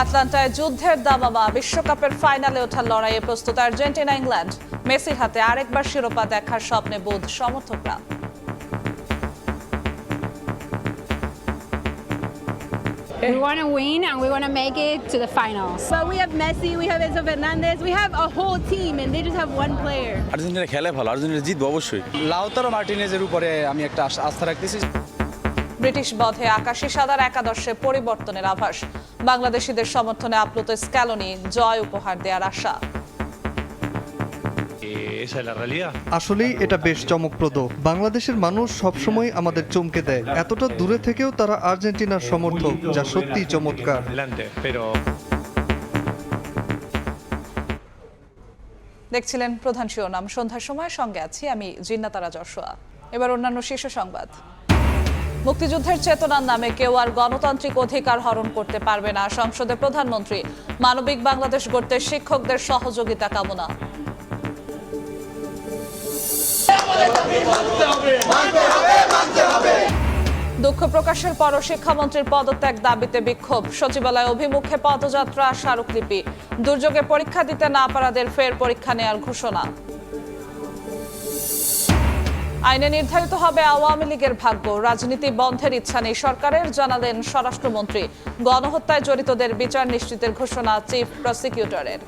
আটলান্টায় যুদ্ধের দামামা, বিশ্বকাপের ফাইনালে ওঠার লড়াইয়ে প্রস্তুত আর্জেন্টিনা ইংল্যান্ড। মেসির হাতে আরেকবার শিরোপা দেখার স্বপ্নে বোধ সমর্থকরা। We want to win and we want to make it to the finals. But we have Messi, we have Enzo Fernandez, we have a whole team and they just have one player. Argentina খেলে ভালো, Argentina জিতবে অবশ্যই। Lautaro মার্টিনেজের উপরে আমি একটা আস্থা রাখতেছি। British বধে আকাশী সাদার একাদশে পরিবর্তনের আভাস। বাংলাদেশিদের সমর্থনে আপ্লুত স্ক্যালোনি, জয় উপহার দেওয়ার আশা। আসলেই এটা বেশ চমকপ্রদ। বাংলাদেশের মানুষ সবসময় আমাদের চমকে দেয়। এতটা দূরে থেকেও তারা আর্জেন্টিনার সমর্থক, যা সত্যিই চমৎকার। দেখছিলেন প্রধান শিরোনাম। সন্ধ্যার সময় সঙ্গে আছি আমি জিন্নাতারা যশোয়া। এবার অন্যান্য শীর্ষ সংবাদ। মুক্তিযুদ্ধের চেতনার নামে কেউ আর গণতান্ত্রিক অধিকার হরণ করতে পারবে না। সংসদে প্রধানমন্ত্রী। মানবিক বাংলাদেশ গড়তে শিক্ষকদের সহযোগিতা কামনা। দুঃখ প্রকাশের পরও শিক্ষামন্ত্রীর পদত্যাগ দাবিতে বিক্ষোভ। সচিবালয় অভিমুখে পদযাত্রা, স্মারকলিপি। দুর্যোগে পরীক্ষা দিতে না পারাদের ফের পরীক্ষা নেয়ার ঘোষণা। আইনে নির্ধারিত হবে আওয়ামী লীগের ভাগ্য। রাজনীতি বন্ধের ইচ্ছা নেই সরকারের, জানালেন স্বরাষ্ট্রমন্ত্রী। গণহত্যায় জড়িতদের বিচার নিশ্চিতের ঘোষণা চিফ প্রসিকিউটরের।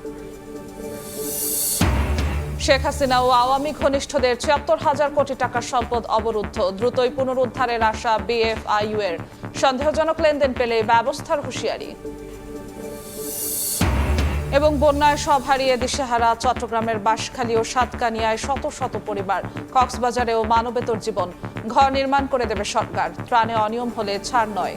শেখ হাসিনা ও আওয়ামী ঘনিষ্ঠদের ৭৪,০০০ কোটি টাকার সম্পদ অবরুদ্ধ। দ্রুতই পুনরুদ্ধারের আশা বিএফআইইউ এর। সন্দেহজনক লেনদেন পেলে ব্যবস্থার হুঁশিয়ারি। এবং বন্যায় সব হারিয়ে দিশেহারা চট্টগ্রামের বাঁশখালী ও সাতকানিয়ায় শত শত পরিবার। কক্সবাজারেও মানবেতর জীবন। ঘর নির্মাণ করে দেবে সরকার। ত্রাণে অনিয়ম হলে ছাড় নয়।